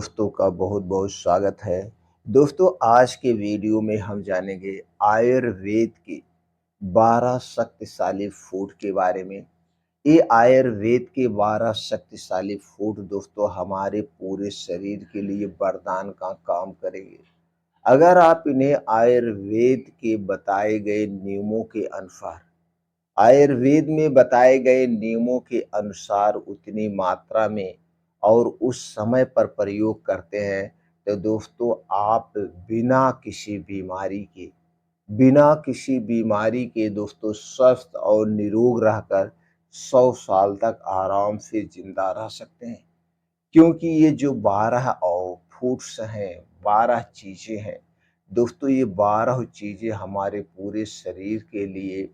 दोस्तों का बहुत बहुत स्वागत है। दोस्तों, आज के वीडियो में हम जानेंगे आयुर्वेद के 12 शक्तिशाली फूड के बारे में। ये आयुर्वेद के 12 शक्तिशाली फूड दोस्तों हमारे पूरे शरीर के लिए वरदान का काम करेंगे। अगर आप इन्हें आयुर्वेद के बताए गए नियमों के अनुसार आयुर्वेद में बताए गए नियमों के अनुसार उतनी मात्रा में और उस समय पर प्रयोग करते हैं तो दोस्तों आप बिना किसी बीमारी के दोस्तों स्वस्थ और निरोग रहकर 100 साल तक आराम से जिंदा रह सकते हैं। क्योंकि ये जो 12 फूड्स हैं, 12 चीज़ें हैं, दोस्तों ये 12 चीज़ें हमारे पूरे शरीर के लिए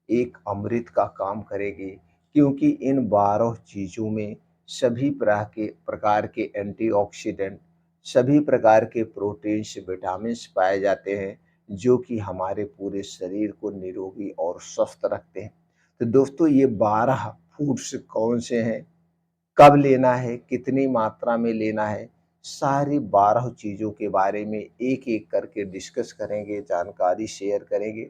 एक अमृत का काम करेगी। क्योंकि इन 12 चीज़ों में सभी प्रकार के एंटीऑक्सीडेंट, सभी प्रकार के प्रोटीन्स, विटामिन्स पाए जाते हैं, जो कि हमारे पूरे शरीर को निरोगी और स्वस्थ रखते हैं। तो दोस्तों ये 12 फूड्स कौन से हैं, कब लेना है, कितनी मात्रा में लेना है, सारी 12 चीज़ों के बारे में एक-एक करके डिस्कस करेंगे, जानकारी शेयर करेंगे।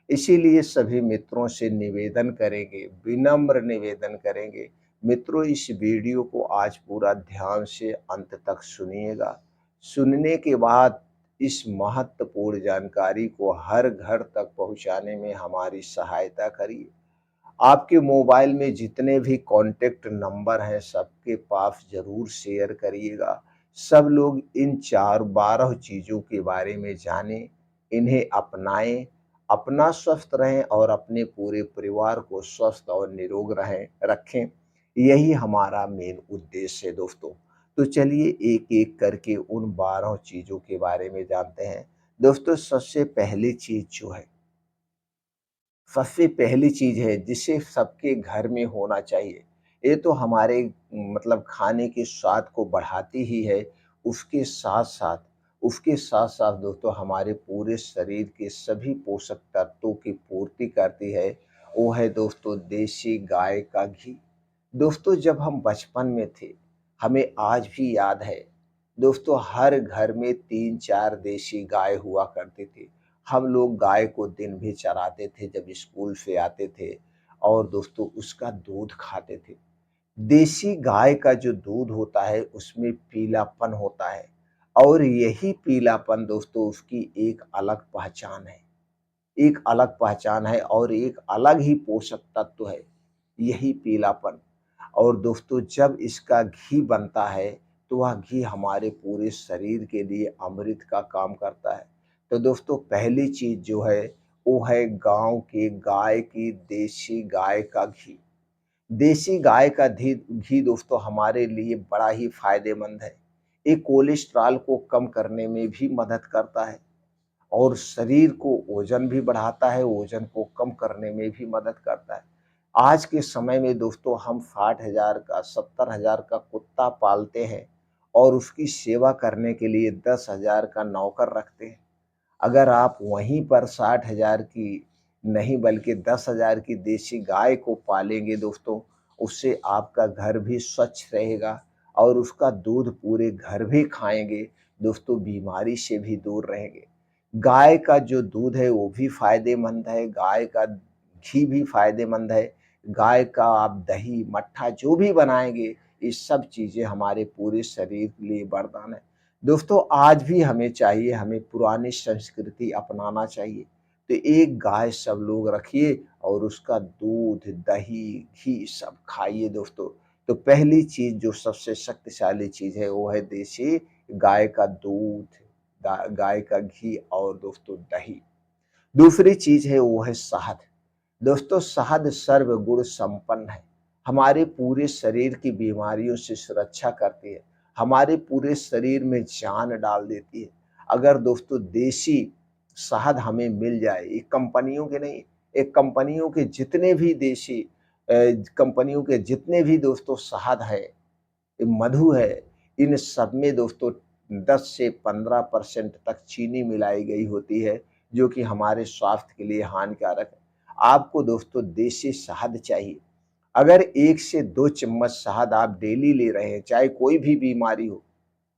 इसीलिए सभी मित्रों से निवेदन करेंगे, विनम्र निवेदन करेंगे, मित्रों इस वीडियो को आज पूरा ध्यान से अंत तक सुनिएगा। सुनने के बाद इस महत्वपूर्ण जानकारी को हर घर तक पहुंचाने में हमारी सहायता करिए। आपके मोबाइल में जितने भी कॉन्टैक्ट नंबर हैं सबके पास ज़रूर शेयर करिएगा। सब लोग इन 12 चीज़ों के बारे में जानें, इन्हें अपनाएँ, अपना स्वस्थ रहें और अपने पूरे परिवार को स्वस्थ और निरोग रखें। यही हमारा मेन उद्देश्य है दोस्तों। तो चलिए एक-एक करके उन 12 चीज़ों के बारे में जानते हैं। दोस्तों सबसे पहली चीज़ है जिसे सबके घर में होना चाहिए। ये तो हमारे मतलब खाने के स्वाद को बढ़ाती ही है, उसके साथ-साथ दोस्तों हमारे पूरे शरीर के सभी पोषक तत्वों की पूर्ति करती है, वो है दोस्तों देसी गाय का घी। दोस्तों जब हम बचपन में थे, हमें आज भी याद है, दोस्तों हर घर में 3-4 देशी गाय हुआ करती थी। हम लोग गाय को दिन भी चराते थे जब स्कूल से आते थे और दोस्तों उसका दूध खाते थे। देसी गाय का जो दूध होता है उसमें पीलापन होता है और यही पीलापन दोस्तों उसकी एक अलग पहचान है और एक अलग ही पोषक तत्व है, यही पीलापन। और दोस्तों जब इसका घी बनता है तो वह घी हमारे पूरे शरीर के लिए अमृत का काम करता है। तो दोस्तों पहली चीज़ जो है वो है गाँव के गाय की देसी गाय का घी। देसी गाय का घी दोस्तों हमारे लिए बड़ा ही फ़ायदेमंद है। ये कोलेस्ट्रॉल को कम करने में भी मदद करता है और शरीर को वज़न भी बढ़ाता है, वज़न को कम करने में भी मदद करता है। आज के समय में दोस्तों हम 60,000 का 70,000 का कुत्ता पालते हैं और उसकी सेवा करने के लिए 10,000 का नौकर रखते हैं। अगर आप वहीं पर 60,000 की नहीं बल्कि 10,000 की देसी गाय को पालेंगे दोस्तों, उससे आपका घर भी स्वच्छ रहेगा और उसका दूध पूरे घर भी खाएँगे, दोस्तों बीमारी से भी दूर रहेंगे। गाय का जो दूध है वो भी फ़ायदेमंद है, गाय का घी भी फ़ायदेमंद है, गाय का आप दही, मट्ठा जो भी बनाएँगे, ये सब चीज़ें हमारे पूरे शरीर के लिए वरदान है। दोस्तों आज भी हमें पुरानी संस्कृति अपनाना चाहिए। तो एक गाय सब लोग रखिए और उसका दूध, दही, घी सब खाइए दोस्तों। तो पहली चीज़ जो सबसे शक्तिशाली चीज़ है वो है देसी गाय का दूध, गाय का घी और दोस्तों दही। दूसरी चीज़ है वो है शहद। दोस्तों शहद सर्वगुण संपन्न है, हमारे पूरे शरीर की बीमारियों से सुरक्षा करती है, हमारे पूरे शरीर में जान डाल देती है। अगर दोस्तों देसी शहद हमें मिल जाए, ये कंपनियों के नहीं, एक कंपनियों के जितने भी देसी कंपनियों के जितने भी दोस्तों शहद है, मधु है, इन सब में दोस्तों 10 से 15% तक चीनी मिलाई गई होती है, जो कि हमारे स्वास्थ्य के लिए हानिकारक है। आपको दोस्तों देसी शहद चाहिए। अगर 1 से 2 चम्मच शहद आप डेली ले रहे हैं, चाहे कोई भी बीमारी हो,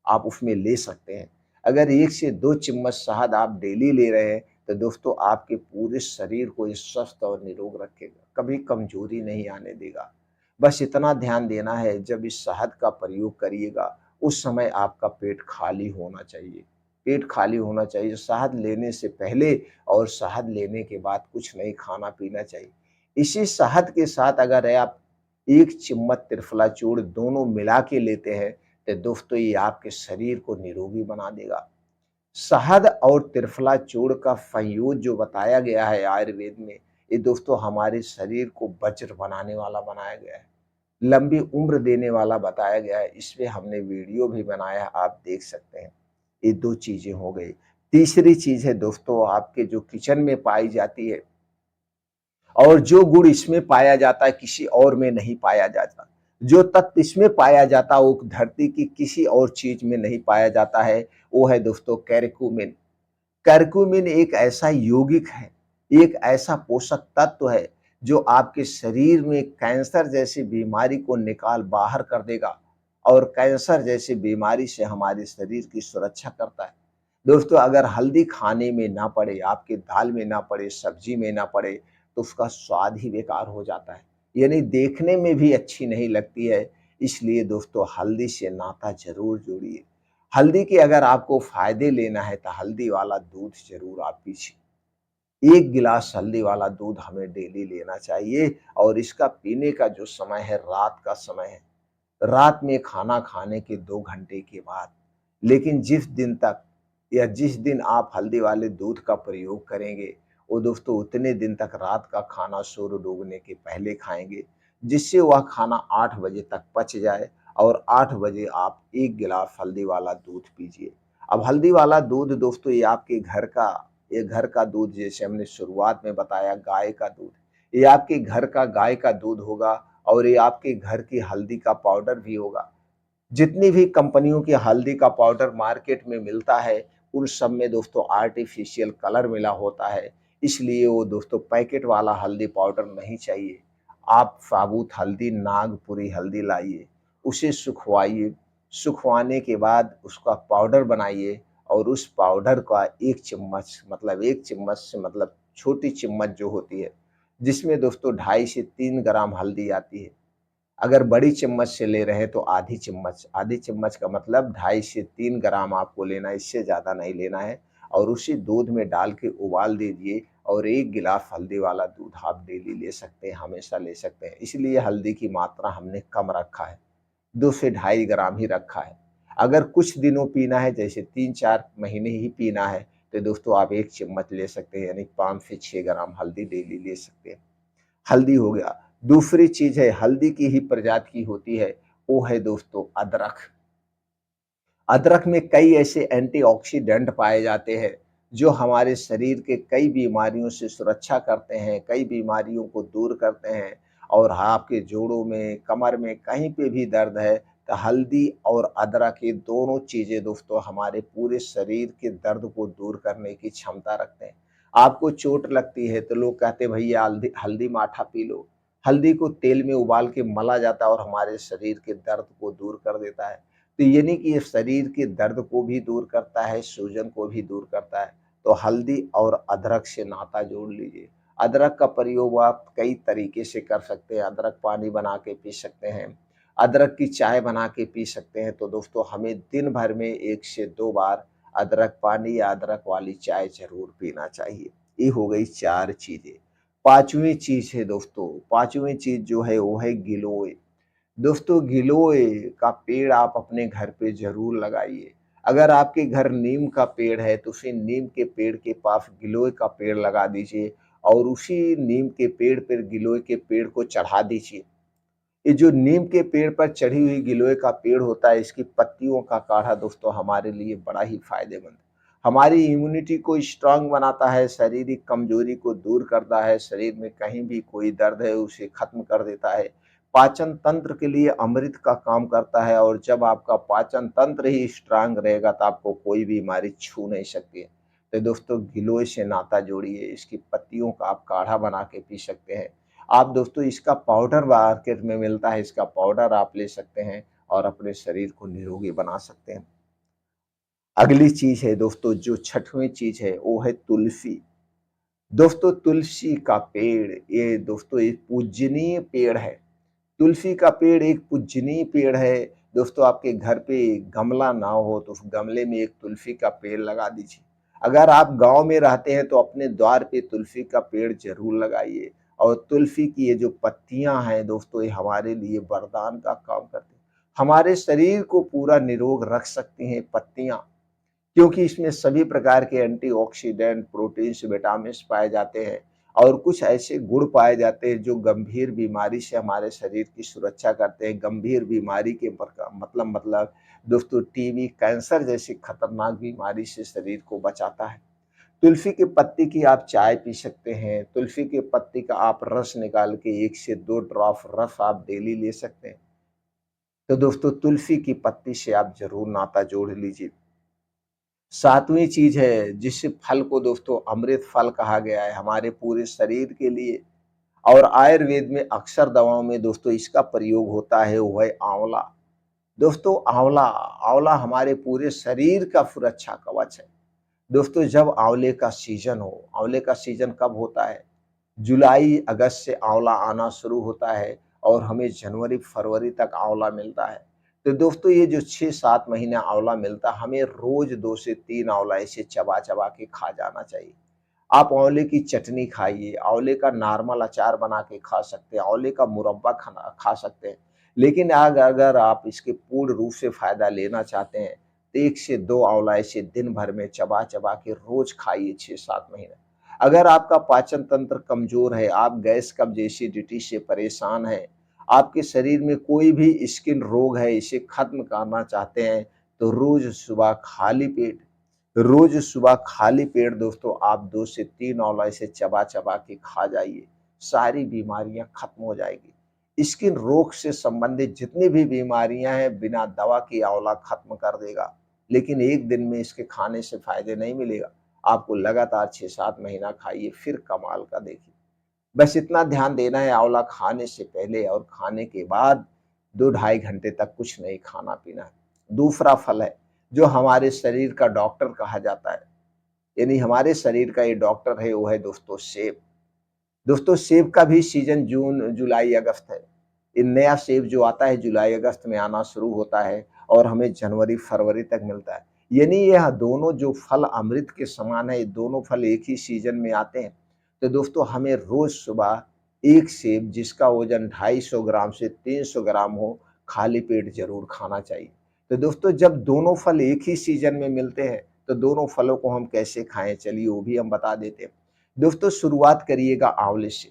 आप उसमें ले सकते हैं। अगर 1 से 2 चम्मच शहद आप डेली ले रहे हैं, तो दोस्तों आपके पूरे शरीर को ये स्वस्थ और निरोग रखेगा, कभी कमज़ोरी नहीं आने देगा। बस इतना ध्यान देना है, जब इस शहद का प्रयोग करिएगा, उस समय आपका पेट खाली होना चाहिए। पेट खाली होना चाहिए, शहद लेने से पहले और शहद लेने के बाद कुछ नहीं खाना-पीना चाहिए। इसी शहद के साथ अगर आप 1 चम्मच त्रिफला चूर्ण दोनों मिला के लेते हैं, तो दोस्तों ये आपके शरीर को निरोगी बना देगा। शहद और त्रिफला चूर्ण का संयोजन जो बताया गया है आयुर्वेद में, ये दोस्तों हमारे शरीर को वज्र बनाने वाला बनाया गया है, लंबी उम्र देने वाला बताया गया है। इसपे हमने वीडियो भी बनाया है, आप देख सकते हैं। ये 2 चीज़ें हो गई। तीसरी चीज़ है दोस्तों आपके जो किचन में पाई जाती है और जो गुण इसमें पाया जाता है किसी और में नहीं पाया जाता। जो तत्व इसमें पाया जाता है वो धरती की किसी और चीज़ में नहीं पाया जाता है, वो है दोस्तों करक्यूमिन। करक्यूमिन एक ऐसा यौगिक है, एक ऐसा पोषक तत्व है, जो आपके शरीर में कैंसर जैसी बीमारी को निकाल बाहर कर देगा और कैंसर जैसी बीमारी से हमारे शरीर की सुरक्षा करता है। दोस्तों अगर हल्दी खाने में ना पड़े, आपके दाल में ना पड़े, सब्जी में ना पड़े, तो उसका स्वाद ही बेकार हो जाता है, यानी देखने में भी अच्छी नहीं लगती है। इसलिए दोस्तों हल्दी से नाता ज़रूर जोड़िए। हल्दी के अगर आपको फ़ायदे लेना है तो हल्दी वाला दूध ज़रूर आप पीजिए। 1 गिलास हल्दी वाला दूध हमें डेली लेना चाहिए और इसका पीने का जो समय है रात का समय है। रात में खाना खाने के 2 घंटे के बाद। लेकिन जिस दिन तक या जिस दिन आप हल्दी वाले दूध का प्रयोग करेंगे, वो दोस्तों उतने दिन तक रात का खाना सूर्य डूबने के पहले खाएँगे, जिससे वह खाना 8 बजे तक पच जाए और 8 बजे आप 1 गिलास हल्दी वाला दूध पीजिए। अब हल्दी वाला दूध दोस्तों ये घर का दूध जैसे हमने शुरुआत में बताया गाय का दूध, ये आपके घर का गाय का दूध होगा और ये आपके घर की हल्दी का पाउडर भी होगा। जितनी भी कंपनियों की हल्दी का पाउडर मार्केट में मिलता है, उन सब में दोस्तों आर्टिफ़िशियल कलर मिला होता है, इसलिए वो दोस्तों पैकेट वाला हल्दी पाउडर नहीं चाहिए। आप साबुत हल्दी, नागपुरी हल्दी लाइए, उसे सुखवाइए, सुखवाने के बाद उसका पाउडर बनाइए और उस पाउडर का 1 चम्मच मतलब 1 चम्मच से मतलब छोटी चम्मच जो होती है, जिसमें दोस्तों 2.5 से 3 ग्राम हल्दी आती है। अगर बड़ी चम्मच से ले रहे हैं तो आधी चम्मच का मतलब 2.5 से 3 ग्राम आपको लेना है, इससे ज़्यादा नहीं लेना है और उसी दूध में डाल के उबाल दीजिए और 1 गिलास हल्दी वाला दूध आप डेली ले सकते हैं, हमेशा ले सकते हैं। इसलिए हल्दी की मात्रा हमने कम रखा है, 2 से 2.5 ग्राम ही रखा है। अगर कुछ दिनों पीना है जैसे 3-4 महीने ही पीना है, तो दोस्तों आप 1 चम्मच ले सकते हैं यानी 5 से 6 ग्राम हल्दी डेली ले सकते हैं। हल्दी हो गया। दूसरी चीज़ है हल्दी की ही प्रजाति की होती है, वो है दोस्तों अदरक। अदरक में कई ऐसे एंटीऑक्सीडेंट पाए जाते हैं, जो हमारे शरीर के कई बीमारियों से सुरक्षा करते हैं, कई बीमारियों को दूर करते हैं और आपके जोड़ों में, कमर में कहीं पे भी दर्द है, तो हल्दी और अदरक ये दोनों चीज़ें दोस्तों हमारे पूरे शरीर के दर्द को दूर करने की क्षमता रखते हैं। आपको चोट लगती है तो लोग कहते हैं भैया हल्दी हल्दी माठा पी लो। हल्दी को तेल में उबाल के मला जाता है और हमारे शरीर के दर्द को दूर कर देता है। तो यानी कि ये शरीर के दर्द को भी दूर करता है, सूजन को भी दूर करता है। तो हल्दी और अदरक से नाता जोड़ लीजिए। अदरक का प्रयोग आप कई तरीके से कर सकते हैं। अदरक पानी बना के पी सकते हैं, अदरक की चाय बना के पी सकते हैं। तो दोस्तों हमें दिन भर में 1 से 2 बार अदरक पानी या अदरक वाली चाय ज़रूर पीना चाहिए। ये हो गई 4 चीज़ें। 5वीं चीज़ है दोस्तों, 5वीं चीज़ जो है वो है गिलोय। दोस्तों गिलोय का पेड़ आप अपने घर पे ज़रूर लगाइए। अगर आपके घर नीम का पेड़ है तो उसी नीम के पेड़ के पास गिलोय का पेड़ लगा दीजिए और उसी नीम के पेड़ पर गिलोय के पेड़ को चढ़ा दीजिए। ये जो नीम के पेड़ पर चढ़ी हुई गिलोय का पेड़ होता है, इसकी पत्तियों का काढ़ा दोस्तों हमारे लिए बड़ा ही फ़ायदेमंद है। हमारी इम्यूनिटी को स्ट्रॉन्ग बनाता है, शारीरिक कमज़ोरी को दूर करता है, शरीर में कहीं भी कोई दर्द है उसे ख़त्म कर देता है। पाचन तंत्र के लिए अमृत का काम करता है और जब आपका पाचन तंत्र ही स्ट्रॉन्ग रहेगा तो आपको कोई बीमारी छू नहीं सकती है। तो दोस्तों गिलोय से नाता जोड़िए, इसकी पत्तियों का आप काढ़ा बना के पी सकते हैं। आप दोस्तों इसका पाउडर मार्केट में मिलता है, इसका पाउडर आप ले सकते हैं और अपने शरीर को निरोगी बना सकते हैं। अगली चीज है दोस्तों, जो छठवीं चीज है वो है तुलसी। दोस्तों तुलसी का पेड़, ये दोस्तों एक पूजनीय पेड़ है। तुलसी का पेड़ एक पूजनीय पेड़ है। दोस्तों आपके घर पे गमला ना हो तो उस गमले में एक तुलसी का पेड़ लगा दीजिए। अगर आप गांव में रहते हैं तो अपने द्वार पे तुलसी का पेड़ जरूर लगाइए। और तुलसी की ये जो पत्तियां हैं दोस्तों, ये हमारे लिए वरदान का काम करती हैं। हमारे शरीर को पूरा निरोग रख सकती हैं पत्तियां, क्योंकि इसमें सभी प्रकार के एंटीऑक्सीडेंट, प्रोटीन्स, विटामिन्स पाए जाते हैं और कुछ ऐसे गुण पाए जाते हैं जो गंभीर बीमारी से हमारे शरीर की सुरक्षा करते हैं। गंभीर बीमारी के मतलब दोस्तों टीबी, कैंसर जैसी खतरनाक बीमारी से शरीर को बचाता है। तुलसी की पत्ती की आप चाय पी सकते हैं। तुलसी के पत्ती का आप रस निकाल के 1 से 2 ड्रॉप रस आप डेली ले सकते हैं। तो दोस्तों तुलसी की पत्ती से आप जरूर नाता जोड़ लीजिए। सातवीं चीज है जिस फल को दोस्तों अमृत फल कहा गया है हमारे पूरे शरीर के लिए, और आयुर्वेद में अक्सर दवाओं में दोस्तों इसका प्रयोग होता है, वो है आंवला। दोस्तों आंवला, आंवला हमारे पूरे शरीर का सुरक्षा कवच है। दोस्तों जब आंवले का सीजन हो, आंवले का सीजन कब होता है? जुलाई अगस्त से आंवला आना शुरू होता है और हमें जनवरी फरवरी तक आंवला मिलता है। तो दोस्तों ये जो 6-7 महीने आंवला मिलता है, हमें रोज 2 से 3 आंवला ऐसे चबा चबा के खा जाना चाहिए। आप आंवले की चटनी खाइए, आंवले का नॉर्मल अचार बना के खा सकते हैं, आंवले का मुरब्बा खाना खा सकते हैं। लेकिन अगर आप इसके पूर्ण रूप से फायदा लेना चाहते हैं तो 1 से 2 आंवला ऐसे दिन भर में चबा चबा के रोज खाइए 6-7 महीने। अगर आपका पाचन तंत्र कमजोर है, आप गैस कब्ज एसिडिटी से परेशान हैं, आपके शरीर में कोई भी स्किन रोग है, इसे खत्म करना चाहते हैं, तो रोज सुबह खाली पेट दोस्तों आप 2 से 3 आंवला इसे चबा चबा के खा जाइए। सारी बीमारियां खत्म हो जाएगी। स्किन रोग से संबंधित जितनी भी बीमारियां हैं बिना दवा के आंवला खत्म कर देगा। लेकिन एक दिन में इसके खाने से फायदे नहीं मिलेगा। आपको लगातार 6-7 महीना खाइए, फिर कमाल का देखिए। बस इतना ध्यान देना है, आंवला खाने से पहले और खाने के बाद 2 ढाई घंटे तक कुछ नहीं खाना पीना है। दूसरा फल है जो हमारे शरीर का डॉक्टर कहा जाता है, यानी हमारे शरीर का ये डॉक्टर है, वो है दोस्तों सेब। दोस्तों सेब का भी सीजन जून जुलाई अगस्त है। ये नया सेब जो आता है जुलाई अगस्त में आना शुरू होता है और हमें जनवरी फरवरी तक मिलता है। यानी यह दोनों जो फल अमृत के समान है, ये दोनों फल एक ही सीजन में आते हैं। तो दोस्तों हमें रोज सुबह एक सेब जिसका वजन 250 ग्राम से 300 ग्राम हो, खाली पेट जरूर खाना चाहिए। तो दोस्तों जब दोनों फल एक ही सीजन में मिलते हैं तो दोनों फलों को हम कैसे खाएं, चलिए वो भी हम बता देते हैं। दोस्तों शुरुआत करिएगा आंवले से।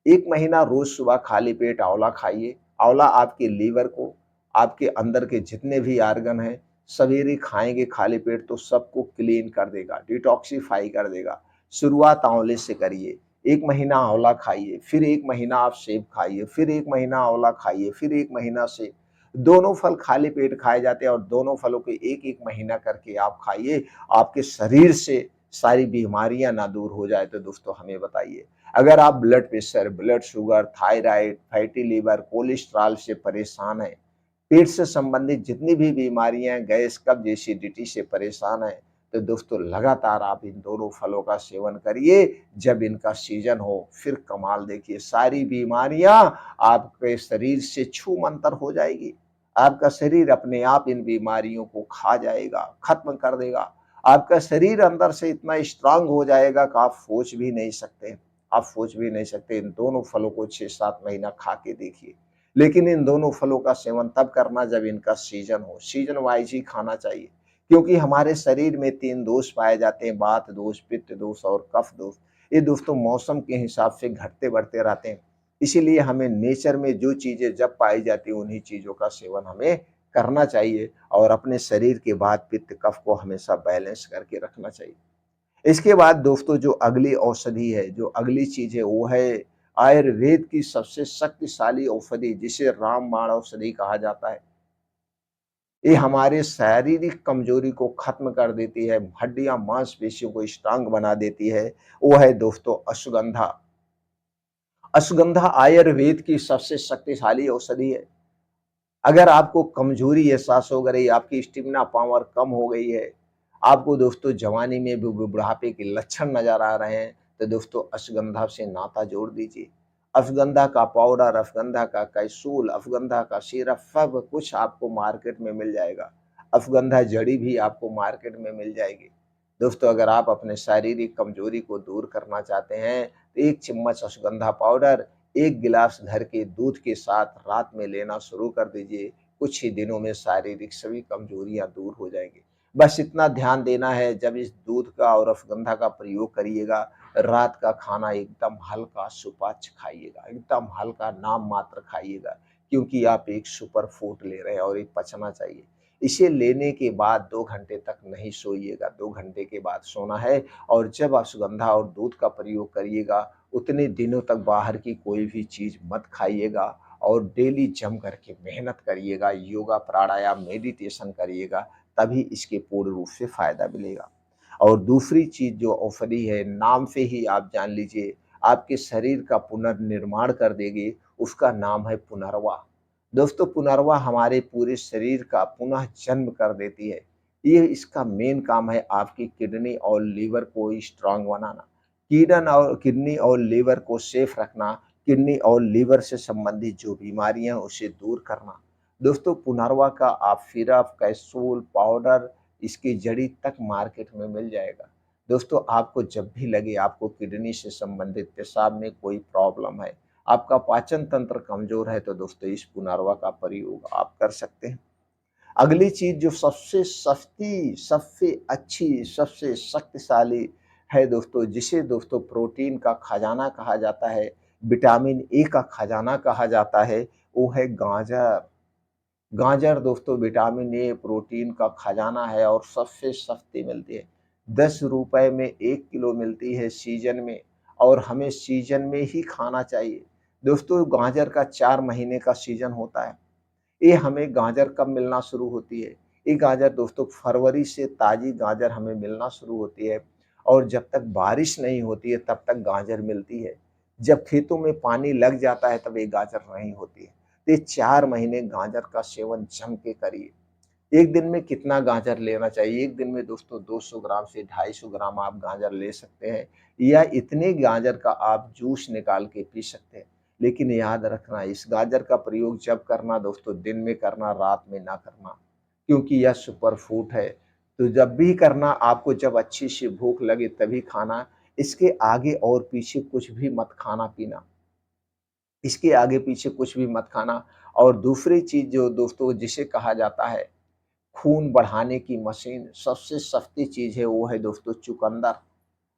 1 महीना रोज सुबह खाली पेट आंवला खाइए। आंवला आपके लीवर को, आपके अंदर के जितने भी आर्गन हैं, सवेरे खाएंगे खाली पेट तो सबको क्लीन कर देगा, डिटॉक्सिफाई कर देगा। शुरुआत आंवले से करिए। 1 महीना आंवला खाइए, फिर 1 महीना आप सेब खाइए, फिर 1 महीना आंवला खाइए, फिर 1 महीना सेब। दोनों फल खाली पेट खाए जाते हैं और दोनों फलों को 1-1 महीना करके आप खाइए। आपके शरीर से सारी बीमारियां ना दूर हो जाए तो दोस्तों हमें बताइए। अगर आप blood pressure, blood sugar, thyroid, fatty liver, cholesterol से परेशान हैं, पेट से संबंधित जितनी भी बीमारियां हैं, गैस कब्ज एसिडिटी से परेशान हैं, तो दोस्तों लगातार आप इन दोनों फलों का सेवन करिए। जब इनका सीजन हो फिर कमाल देखिए, सारी बीमारियां आपके शरीर से छू मंतर हो जाएगी। आपका शरीर अपने आप इन बीमारियों को खा जाएगा, खत्म कर देगा। आपका शरीर अंदर से इतना स्ट्रांग हो जाएगा कि आप सोच भी नहीं सकते। आप सोच भी नहीं सकते। इन दोनों फलों को 6-7 महीना खा के देखिए। लेकिन इन दोनों फलों का सेवन तब करना जब इनका सीजन हो, सीजन वाइज ही खाना चाहिए। क्योंकि हमारे शरीर में 3 दोष पाए जाते हैं, वात दोष, पित्त दोष और कफ दोष। ये दोस्तों मौसम के हिसाब से घटते बढ़ते रहते हैं। इसीलिए हमें नेचर में जो चीजें जब पाई जाती हैं उन्हीं चीजों का सेवन हमें करना चाहिए और अपने शरीर के वात पित्त कफ को हमेशा बैलेंस करके रखना चाहिए। इसके बाद दोस्तों जो अगली औषधि है, जो अगली चीज है, वो है आयुर्वेद की सबसे शक्तिशाली औषधि जिसे रामबाण औषधि कहा जाता है। ये हमारे शारीरिक कमजोरी को खत्म कर देती है, हड्डियां मांसपेशियों को स्ट्रांग बना देती है। वो है दोस्तों अश्वगंधा। अश्वगंधा आयुर्वेद की सबसे शक्तिशाली औषधि है। अगर आपको कमजोरी एहसास हो गई, आपकी स्टेमिना पावर कम हो गई है, आपको दोस्तों जवानी में भी बुढ़ापे के लक्षण नज़र आ रहे हैं, तो दोस्तों अश्वगंधा से नाता जोड़ दीजिए। अश्वगंधा का पाउडर, अश्वगंधा का कैप्सूल, अश्वगंधा का सिरप सब कुछ आपको मार्केट में मिल जाएगा। अश्वगंधा जड़ी भी आपको मार्केट में मिल जाएगी। दोस्तों अगर आप अपने शारीरिक कमजोरी को दूर करना चाहते हैं, तो 1 चम्मच अश्वगंधा पाउडर 1 गिलास घर के दूध के साथ रात में लेना शुरू कर दीजिए। कुछ ही दिनों में शारीरिक सभी कमजोरियाँ दूर हो जाएँगी। बस इतना ध्यान देना है, जब इस दूध का और अश्वगंधा का प्रयोग करिएगा, रात का खाना एकदम हल्का सुपाच्य खाइएगा, एकदम हल्का नाम मात्र खाइएगा, क्योंकि आप एक सुपर फूड ले रहे हैं और ये पचना चाहिए। इसे लेने के बाद 2 घंटे तक नहीं सोइएगा, 2 घंटे के बाद सोना है। और जब आप सुगंधा और दूध का प्रयोग करिएगा, उतने दिनों तक बाहर की कोई भी चीज़ मत खाइएगा और डेली जम करके मेहनत करिएगा, योगा, प्राणायाम, मेडिटेशन करिएगा, तभी इसके पूर्ण रूप से फ़ायदा मिलेगा। और दूसरी चीज़ जो औषधि है, नाम से ही आप जान लीजिए, आपके शरीर का पुनर्निर्माण कर देगी, उसका नाम है पुनर्वा। दोस्तों पुनर्वा हमारे पूरे शरीर का पुनः जन्म कर देती है। ये इसका मेन काम है आपकी किडनी और लीवर को स्ट्रांग बनाना। किडनी और लीवर को सेफ रखना, किडनी और लीवर से संबंधित जो बीमारियां हैं उसे दूर करना। दोस्तों पुनर्वा का आप सिरप, कैप्सूल, पाउडर, इसकी जड़ी तक मार्केट में मिल जाएगा। दोस्तों आपको जब भी लगे आपको किडनी से संबंधित पेशाब में कोई प्रॉब्लम है, आपका पाचन तंत्र कमजोर है, तो दोस्तों इस पुनर्वा का प्रयोग आप कर सकते हैं। अगली चीज जो सबसे सस्ती, सबसे अच्छी, सबसे शक्तिशाली है दोस्तों, जिसे दोस्तों प्रोटीन का खजाना कहा जाता है, विटामिन ए का खजाना कहा जाता है, वो है गाजर। गाजर दोस्तों विटामिन ए, प्रोटीन का खजाना है और सबसे सस्ती मिलती है। 10 रुपए में 1 किलो मिलती है सीजन में, और हमें सीजन में ही खाना चाहिए। दोस्तों गाजर का 4 महीने का सीजन होता है। ये हमें गाजर कब मिलना शुरू होती है? ये गाजर दोस्तों फरवरी से ताज़ी गाजर हमें मिलना शुरू होती है, और जब तक बारिश नहीं होती है तब तक गाजर मिलती है। जब खेतों में पानी लग जाता है तब ये गाजर नहीं होती है। तो ये 4 महीने गाजर का सेवन जम के करिए। एक दिन में कितना गाजर लेना चाहिए? एक दिन में दोस्तों 200 ग्राम से 250 ग्राम आप गाजर ले सकते हैं, या इतने गाजर का आप जूस निकाल के पी सकते हैं। लेकिन याद रखना, इस गाजर का प्रयोग जब करना दोस्तों दिन में करना, रात में ना करना, क्योंकि यह सुपर फूड है। तो जब भी करना, आपको जब अच्छी सी भूख लगे तभी खाना। इसके आगे और पीछे कुछ भी मत खाना पीना। इसके आगे पीछे कुछ भी मत खाना। और दूसरी चीज़ जो दोस्तों जिसे कहा जाता है खून बढ़ाने की मशीन, सबसे सस्ती चीज़ है, वो है दोस्तों चुकंदर।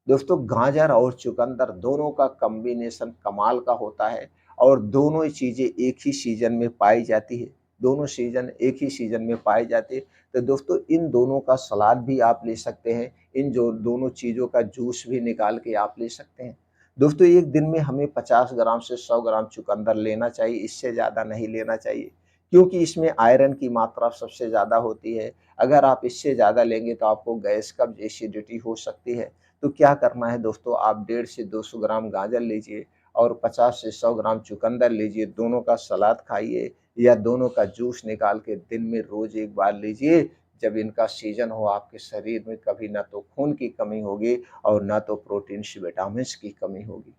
दोस्तों गाजर और चुकंदर दोनों का कॉम्बिनेशन कमाल का होता है, और दोनों ही चीज़ें एक ही सीज़न में पाई जाती है। दोनों सीज़न एक ही सीज़न में पाई जाती है। तो दोस्तों इन दोनों का सलाद भी आप ले सकते हैं, इन जो दोनों चीज़ों का जूस भी निकाल के आप ले सकते हैं। दोस्तों एक दिन में हमें 50 ग्राम से 100 ग्राम चुकंदर लेना चाहिए, इससे ज़्यादा नहीं लेना चाहिए, क्योंकि इसमें आयरन की मात्रा सबसे ज़्यादा होती है। अगर आप इससे ज़्यादा लेंगे तो आपको गैस, कब्ज़, एसिडिटी हो सकती है। तो क्या करना है दोस्तों, आप 150 से 200 ग्राम गाजर लीजिए और 50 से 100 ग्राम चुकंदर लीजिए, दोनों का सलाद खाइए, या दोनों का जूस निकाल के दिन में रोज एक बार लीजिए। जब इनका सीजन हो, आपके शरीर में कभी ना तो खून की कमी होगी और ना तो प्रोटीन विटामिन की कमी होगी।